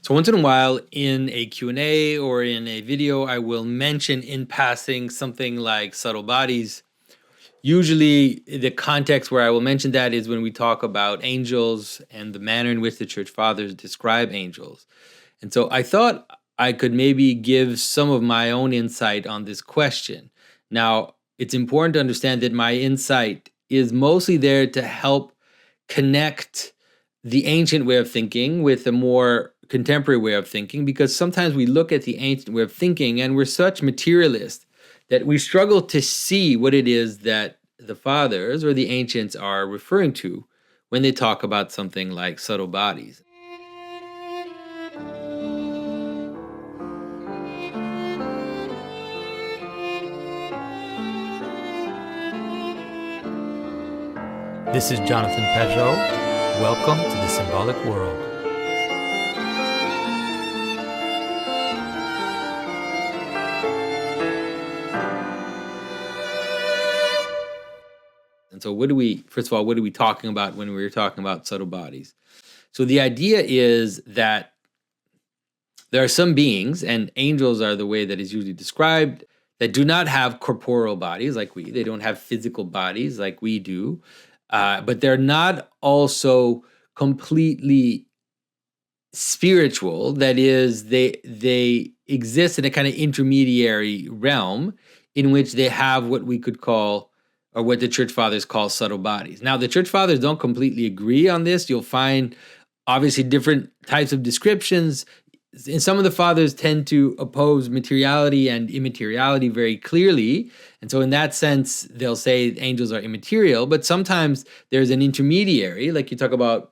So once in a while in a Q&A or in a video, I will mention in passing something like subtle bodies. Usually the context where I will mention that is when we talk about angels and the manner in which the church fathers describe angels. And so I thought I could maybe give some of my own insight on this question. Now, it's important to understand that my insight is mostly there to help connect the ancient way of thinking with a more contemporary way of thinking, because sometimes we look at the ancient way of thinking and we're such materialists that we struggle to see what it is that the fathers or the ancients are referring to when they talk about something like subtle bodies. This is Jonathan Pedro. Welcome to the Symbolic World. And so first of all, what are we talking about when we're talking about subtle bodies? So the idea is that there are some beings, and angels are the way that is usually described, that do not have corporeal bodies like we. They don't have physical bodies like we do. But they're not also completely spiritual. That is, they exist in a kind of intermediary realm in which they have what we could call, or what the church fathers call, subtle bodies. Now, the church fathers don't completely agree on this. You'll find obviously different types of descriptions. And some of the fathers tend to oppose materiality and immateriality very clearly. And so in that sense, they'll say angels are immaterial, but sometimes there's an intermediary, like you talk about,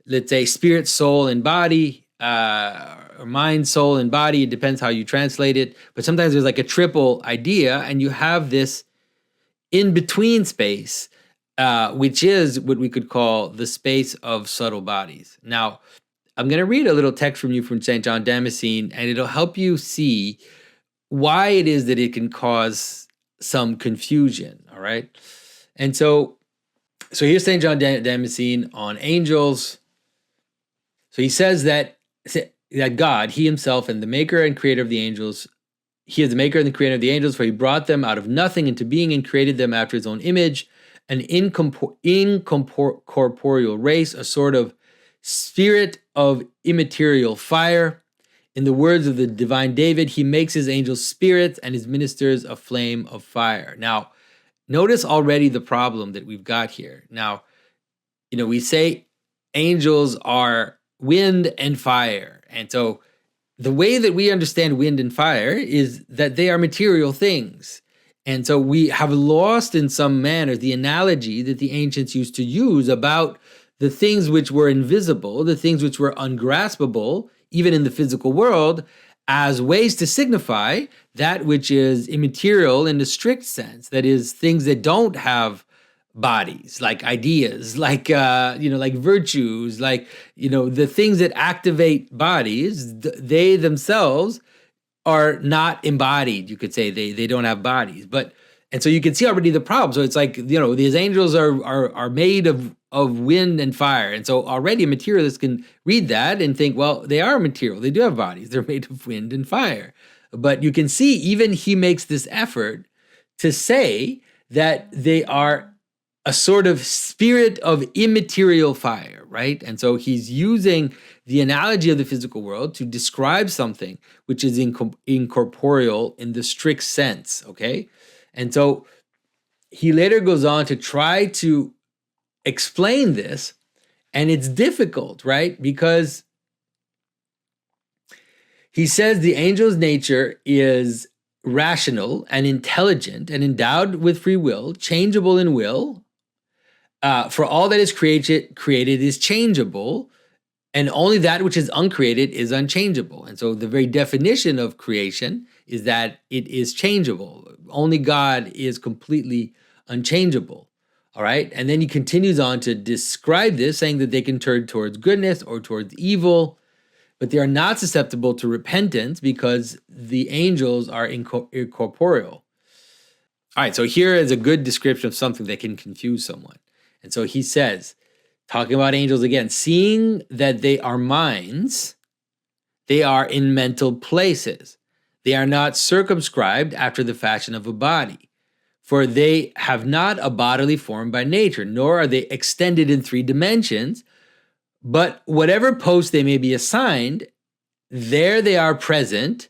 let's say, spirit, soul, and body, or mind, soul, and body. It depends how you translate it. But sometimes there's like a triple idea, and you have this in-between space, which is what we could call the space of subtle bodies. Now, I'm going to read a little text from you from St. John Damacene, and it'll help you see why it is that it can cause some confusion, all right? And so here's St. John Damascene on angels. So he says that God, he himself, and the maker and creator of the angels, he is the maker and the creator of the angels, for he brought them out of nothing into being and created them after his own image, an incorporeal race, a sort of spirit of immaterial fire. In the words of the divine David, he makes his angels spirits and his ministers a flame of fire. Now, notice already the problem that we've got here. Now, we say angels are wind and fire. And so the way that we understand wind and fire is that they are material things. And so we have lost in some manner the analogy that the ancients used to use about the things which were invisible, the things which were ungraspable, even in the physical world, as ways to signify that which is immaterial in the strict sense. That is, things that don't have bodies, like ideas, like virtues, like the things that activate bodies. They themselves are not embodied. You could say they don't have bodies, and so you can see already the problem. So it's like these angels are made of wind and fire, and so already a materialist can read that and think, well, they are material. They do have bodies. They're made of wind and fire. But you can see even he makes this effort to say that they are a sort of spirit of immaterial fire, right? And so he's using the analogy of the physical world to describe something which is incorporeal in the strict sense, okay? And so he later goes on to try to explain this, and it's difficult, right? Because he says the angel's nature is rational and intelligent and endowed with free will, changeable in will. For all that is created is changeable, and only that which is uncreated is unchangeable. And so the very definition of creation is that it is changeable. Only God is completely unchangeable. All right. And then he continues on to describe this, saying that they can turn towards goodness or towards evil, but they are not susceptible to repentance because the angels are incorporeal. All right. So here is a good description of something that can confuse someone. And so he says, talking about angels again, seeing that they are minds, they are in mental places. They are not circumscribed after the fashion of a body, for they have not a bodily form by nature, nor are they extended in 3 dimensions, but whatever post they may be assigned, there they are present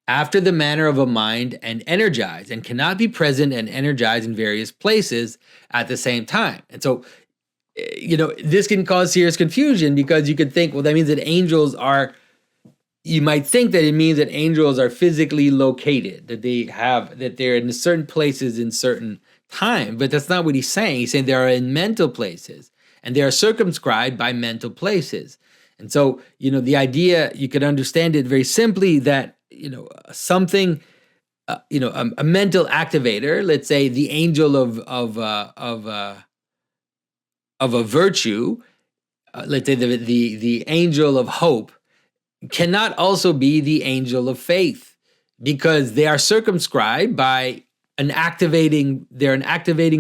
after the manner of a mind and energized, and cannot be present and energized in various places at the same time. And so, this can cause serious confusion, because you could think, well, that means that you might think that it means that angels are physically located, that they're in certain places in certain time, but that's not what he's saying. He's saying they are in mental places, and they are circumscribed by mental places. And so, the idea, you could understand it very simply that, something, a mental activator, let's say the angel of a virtue, let's say the angel of hope, cannot also be the angel of faith, because they are circumscribed by an activating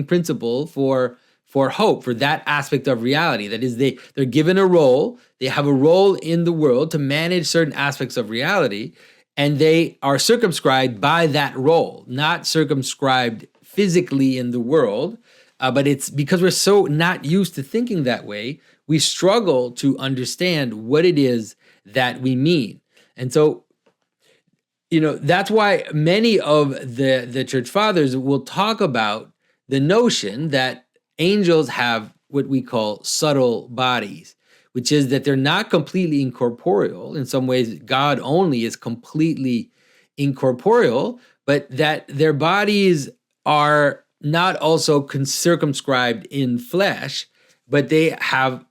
principle for hope, for that aspect of reality. That is, they're given a role, they have a role in the world to manage certain aspects of reality, and they are circumscribed by that role, not circumscribed physically in the world. But it's because we're so not used to thinking that way, we struggle to understand what it is that we mean. And so, that's why many of the church fathers will talk about the notion that angels have what we call subtle bodies, which is that they're not completely incorporeal. In some ways, God only is completely incorporeal, but that their bodies are not also circumscribed in flesh, but they have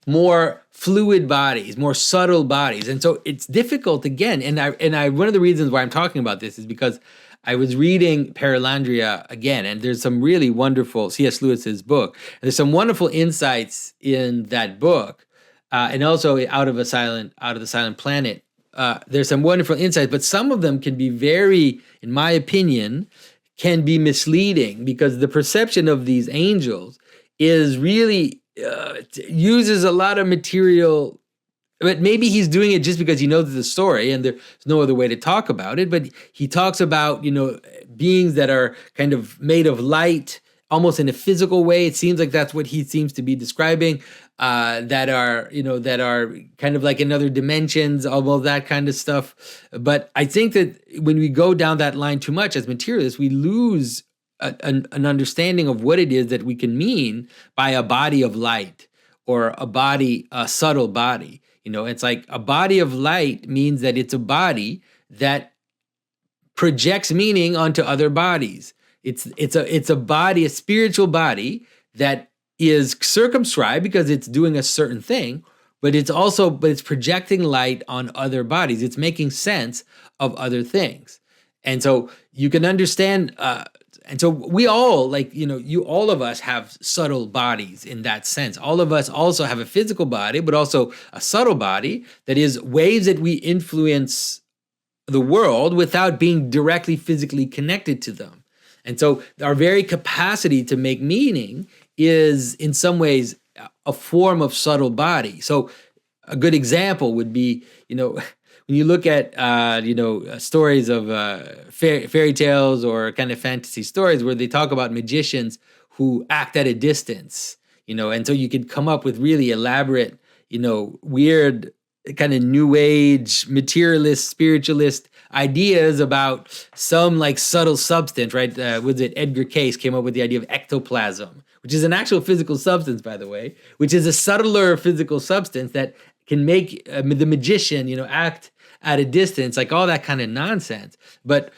more fluid bodies, more subtle bodies. And so it's difficult again. And I one of the reasons why I'm talking about this is because I was reading Perelandra again, and there's some really wonderful, C.S. Lewis's book. There's some wonderful insights in that book, and also Out of the Silent Planet. There's some wonderful insights, but some of them can be very, in my opinion, can be misleading, because the perception of these angels is really uses a lot of material. But maybe he's doing it just because he knows the story and there's no other way to talk about it. But he talks about, beings that are kind of made of light, almost in a physical way. It seems like that's what he seems to be describing, that are kind of like in other dimensions, all of that kind of stuff. But I think that when we go down that line too much as materialists, we lose an understanding of what it is that we can mean by a body of light, or a subtle body. It's like a body of light means that it's a body that projects meaning onto other bodies. It's a body, a spiritual body that is circumscribed because it's doing a certain thing, but it's projecting light on other bodies. It's making sense of other things. And so you can understand, and so we all, all of us have subtle bodies in that sense. All of us also have a physical body, but also a subtle body, that is ways that we influence the world without being directly physically connected to them. And so our very capacity to make meaning is in some ways a form of subtle body. So a good example would be, when you look at, stories of fairy tales or kind of fantasy stories where they talk about magicians who act at a distance, and so you could come up with really elaborate, weird kind of new age, materialist, spiritualist ideas about some like subtle substance, right? Was it Edgar Cayce came up with the idea of ectoplasm, which is an actual physical substance, by the way, which is a subtler physical substance that can make the magician, act at a distance, like all that kind of nonsense. But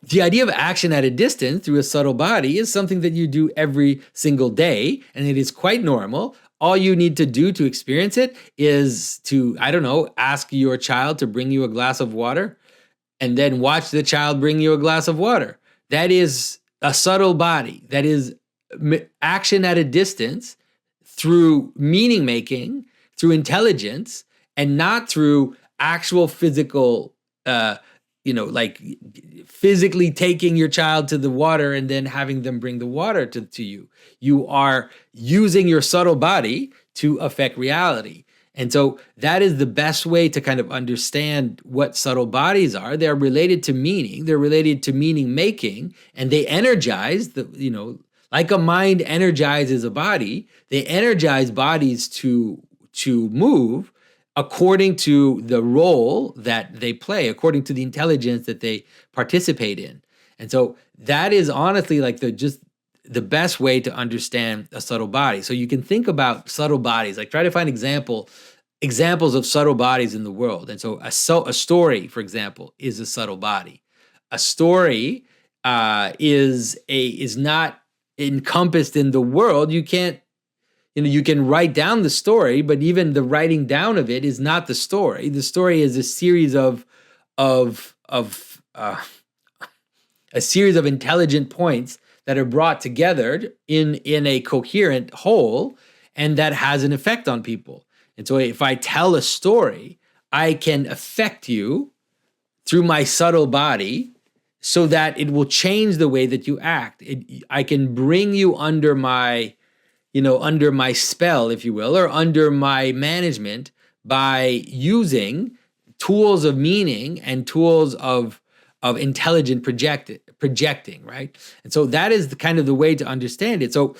the idea of action at a distance through a subtle body is something that you do every single day, and it is quite normal. All you need to do to experience it is to, ask your child to bring you a glass of water, and then watch the child bring you a glass of water. That is a subtle body. That is action at a distance through meaning making, through intelligence, and not through actual physical, like physically taking your child to the water and then having them bring the water to you. You are using your subtle body to affect reality. And so that is the best way to kind of understand what subtle bodies are. They're related to meaning. They're related to meaning making, and they energize like a mind energizes a body. They energize bodies to move according to the role that they play, according to the intelligence that they participate in. And so that is honestly like the best way to understand a subtle body. So you can think about subtle bodies, like try to find examples of subtle bodies in the world. And so a story, for example, is a subtle body. A story is not encompassed in the world. You can't, you can write down the story, but even the writing down of it is not the story. The story is a series of intelligent points that are brought together in a coherent whole, and that has an effect on people. And so if I tell a story, I can affect you through my subtle body so that it will change the way that you act. I can bring you under my spell, if you will, or under my management by using tools of meaning and tools of intelligent projecting, right? And so that is the way to understand it. So,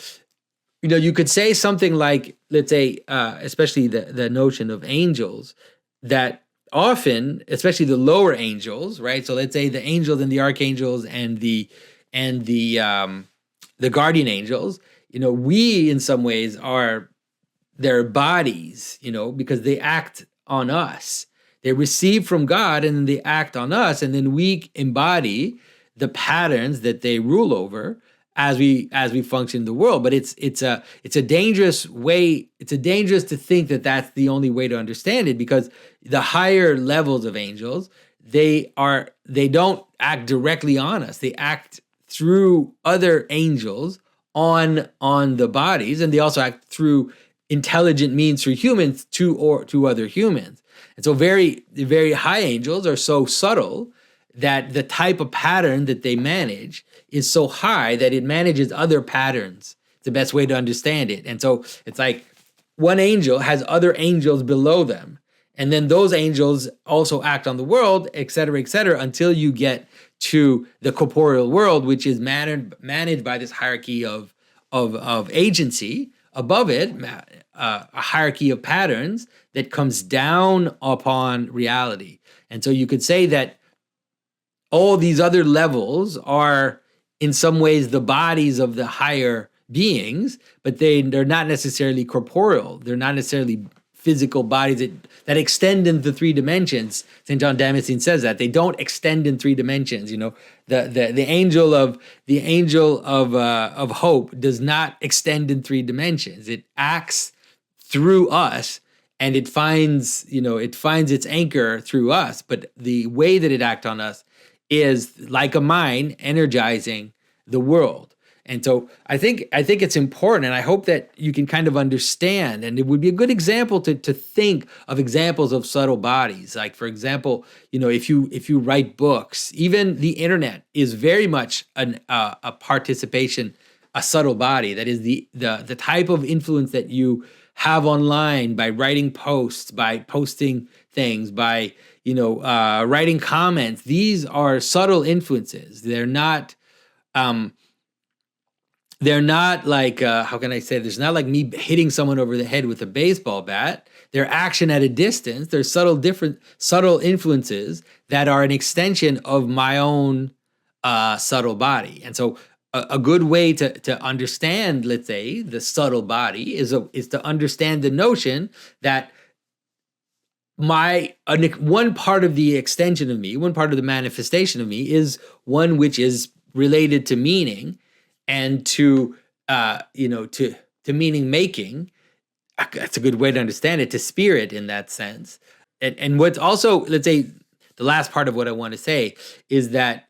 you could say something like, let's say, especially the notion of angels, that often, especially the lower angels, right? So let's say the angels and the archangels and the guardian angels, we in some ways are their bodies, because they act on us. They receive from God and then they act on us, and then we embody the patterns that they rule over as we function in the world. But it's a dangerous way. It's dangerous to think that that's the only way to understand it, because the higher levels of angels, they don't act directly on us. They act through other angels on the bodies, and they also act through intelligent means through humans to other humans. And so very, very high angels are so subtle that the type of pattern that they manage is so high that it manages other patterns. It's the best way to understand it. And so it's like one angel has other angels below them, and then those angels also act on the world, et cetera, until you get to the corporeal world, which is managed by this hierarchy of agency. Above it, a hierarchy of patterns that comes down upon reality. And so you could say that all these other levels are in some ways the bodies of the higher beings, but they're not necessarily corporeal. They're not necessarily physical bodies that extend into three dimensions. St. John Damacene says that they don't extend in three dimensions. The angel of hope does not extend in three dimensions. It acts through us, and it finds its anchor through us. But the way that it acts on us is like a mind energizing the world. And so I think it's important, and I hope that you can kind of understand, and it would be a good example to think of examples of subtle bodies. Like, for example, if you write books, even the internet is very much a participation, a subtle body. That is the type of influence that you have online by writing posts, by posting things, by writing comments. These are subtle influences. They're not like, how can I say, there's not like me hitting someone over the head with a baseball bat. They're action at a distance. They're subtle influences that are an extension of my own subtle body. And so a good way to understand, let's say, the subtle body is to understand the notion that one part of the extension of me, one part of the manifestation of me is one which is related to meaning and to meaning making. That's a good way to understand it, to spirit in that sense. And what's also, let's say, the last part of what I want to say is that,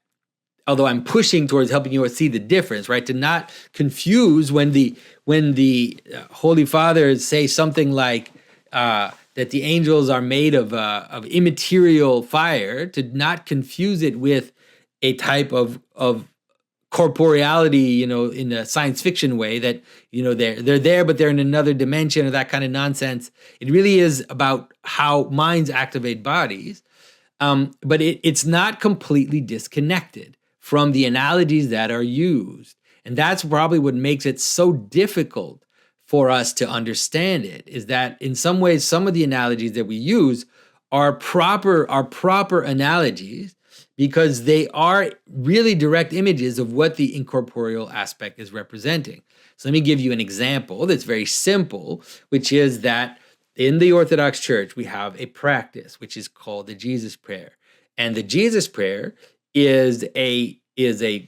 although I'm pushing towards helping you see the difference, right? To not confuse when the Holy Fathers say something like that the angels are made of immaterial fire, to not confuse it with a type of corporeality, in a science fiction way, that, they're there, but they're in another dimension, or that kind of nonsense. It really is about how minds activate bodies. But it's not completely disconnected from the analogies that are used. And that's probably what makes it so difficult for us to understand it, is that in some ways, some of the analogies that we use are proper analogies, because they are really direct images of what the incorporeal aspect is representing. So let me give you an example that's very simple, which is that in the Orthodox Church, we have a practice which is called the Jesus Prayer. And the Jesus Prayer is a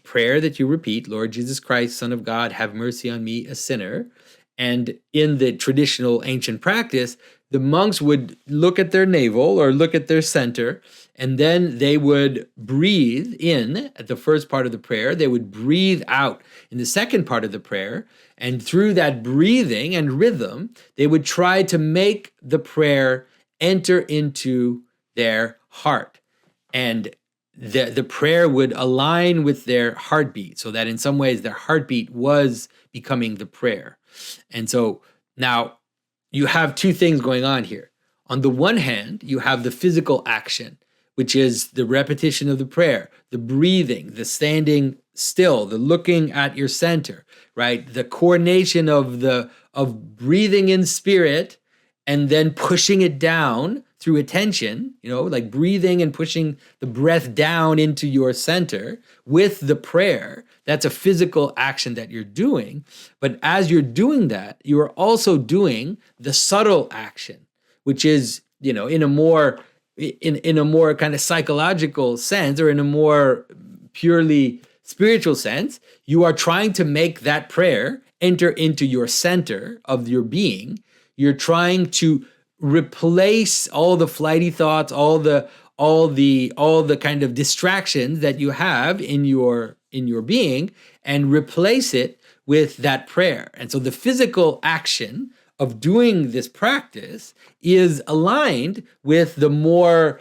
prayer that you repeat: Lord Jesus Christ, Son of God, have mercy on me, a sinner. And in the traditional ancient practice, the monks would look at their navel or look at their center, and then they would breathe in at the first part of the prayer. They would breathe out in the second part of the prayer. And through that breathing and rhythm, they would try to make the prayer enter into their heart. And the prayer would align with their heartbeat, so that in some ways their heartbeat was becoming the prayer. And so now you have two things going on here. On the one hand, you have the physical action, which is the repetition of the prayer, the breathing, the standing still, the looking at your center, right? The coordination of breathing in spirit and then pushing it down through attention, like breathing and pushing the breath down into your center with the prayer. That's a physical action that you're doing. But as you're doing that, you are also doing the subtle action, which is, in a more kind of psychological sense, or in a more purely spiritual sense, you are trying to make that prayer enter into your center of your being. You're trying to replace all the flighty thoughts, all the kind of distractions that you have in your being, and replace it with that prayer. And so the physical action of doing this practice is aligned with the more,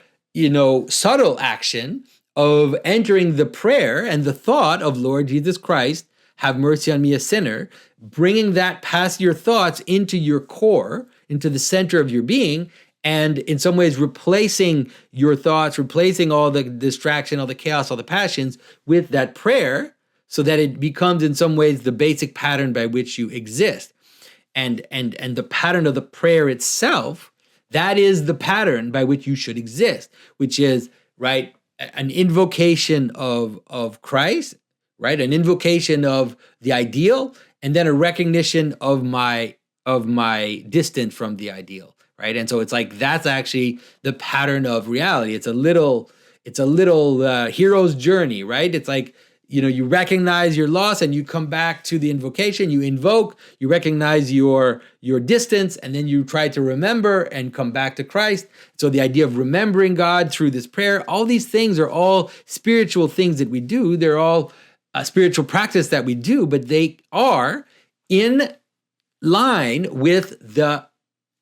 subtle action of entering the prayer and the thought of Lord Jesus Christ, have mercy on me, a sinner, bringing that past your thoughts into your core, into the center of your being, and in some ways replacing your thoughts, replacing all the distraction, all the chaos, all the passions with that prayer, so that it becomes in some ways the basic pattern by which you exist. And the pattern of the prayer itself, that is the pattern by which you should exist, which is, right, an invocation of Christ, right, an invocation of the ideal, and then a recognition of my distance from the ideal, right? And so it's like that's actually the pattern of reality. It's a little hero's journey, right? It's like, you recognize your loss and you come back to the invocation, you invoke, you recognize your distance, and then you try to remember and come back to Christ. So the idea of remembering God through this prayer, all these things are all spiritual things that we do. They're all a spiritual practice that we do, but they are in line with the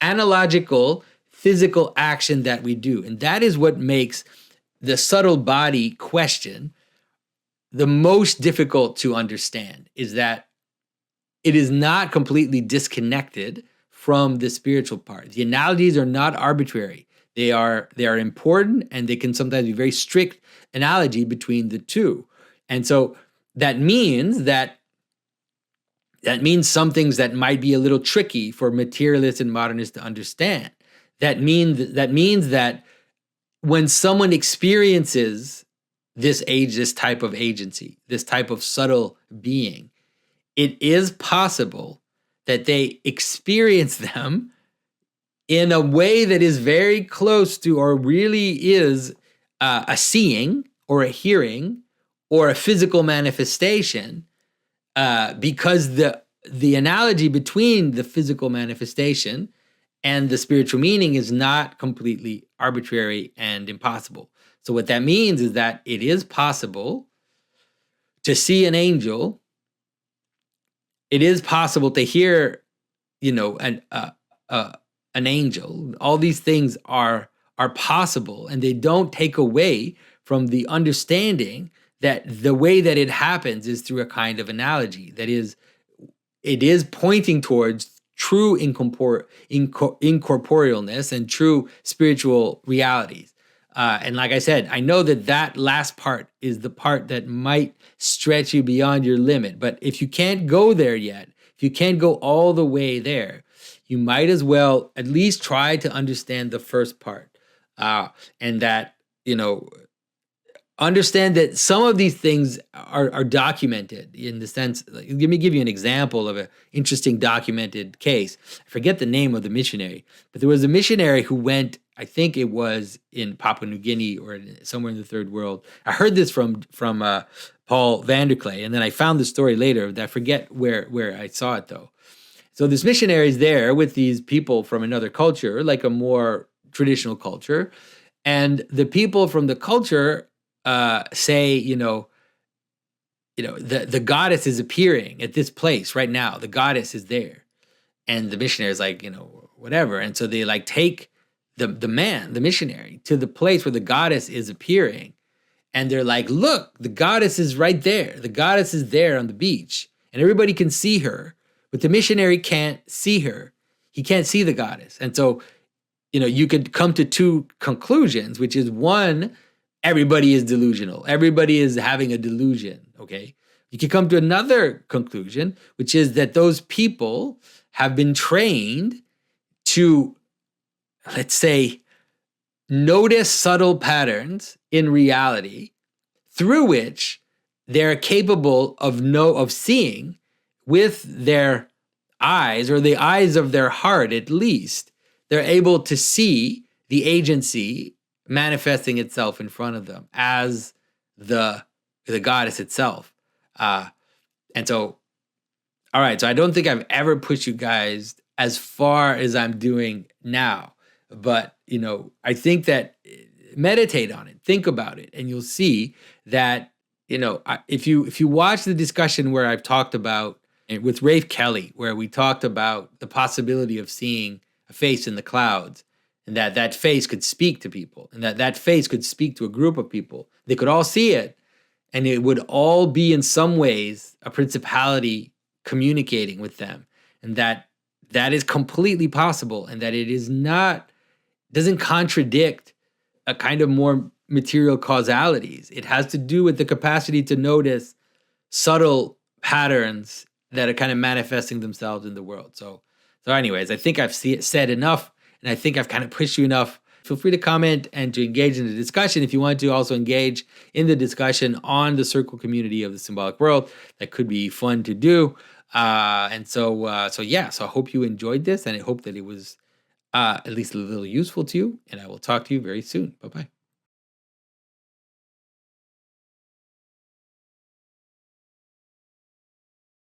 analogical physical action that we do. And that is what makes the subtle body question the most difficult to understand, is that it is not completely disconnected from the spiritual part. The analogies are not arbitrary. They are important, and they can sometimes be very strict analogy between the two. And so that means some things that might be a little tricky for materialists and modernists to understand. That means that when someone experiences this type of agency, this type of subtle being, it is possible that they experience them in a way that is very close to, or really is a seeing or a hearing or a physical manifestation, because the analogy between the physical manifestation and the spiritual meaning is not completely arbitrary and impossible. So what that means is that it is possible to see an angel. It is possible to hear, an angel. All these things are possible, and they don't take away from the understanding that the way that it happens is through a kind of analogy. That is, it is pointing towards true incorporealness and true spiritual realities. And like I said, I know that last part is the part that might stretch you beyond your limit. But if you can't go there yet, if you can't go all the way there, you might as well at least try to understand the first part. And that, understand that some of these things are documented in the sense, let me give you an example of an interesting documented case. I forget the name of the missionary, but there was a missionary who went, I think it was in Papua New Guinea or somewhere in the third world. I heard this from Paul Vanderklay, and then I found the story later. I forget where I saw it though. So this missionary is there with these people from another culture, like a more traditional culture, and the people from the culture say, the goddess is appearing at this place right now. The goddess is there. And the missionary is like, whatever. And so they like take the missionary to the place where the goddess is appearing. And they're like, look, the goddess is right there. The goddess is there on the beach. And everybody can see her. But the missionary can't see her. He can't see the goddess. And so, you could come to two conclusions, which is one, everybody is delusional. Everybody is having a delusion, okay? You can come to another conclusion, which is that those people have been trained to, let's say, notice subtle patterns in reality through which they're capable of seeing with their eyes, or the eyes of their heart at least. They're able to see the agency manifesting itself in front of them as the goddess itself. And so, all right, so I don't think I've ever pushed you guys as far as I'm doing now. But, I think that meditate on it, think about it, and you'll see that, if you watch the discussion where I've talked about, with Rafe Kelly, where we talked about the possibility of seeing a face in the clouds, and that face could speak to people, and that face could speak to a group of people. They could all see it, and it would all be in some ways a principality communicating with them, and that is completely possible, and that it doesn't contradict a kind of more material causalities. It has to do with the capacity to notice subtle patterns that are kind of manifesting themselves in the world. So anyways, I think I've said enough, and I think I've kind of pushed you enough. Feel free to comment and to engage in the discussion. If you want to also engage in the discussion on the circle community of the symbolic world, that could be fun to do. So I hope you enjoyed this, and I hope that it was at least a little useful to you, and I will talk to you very soon. Bye-bye.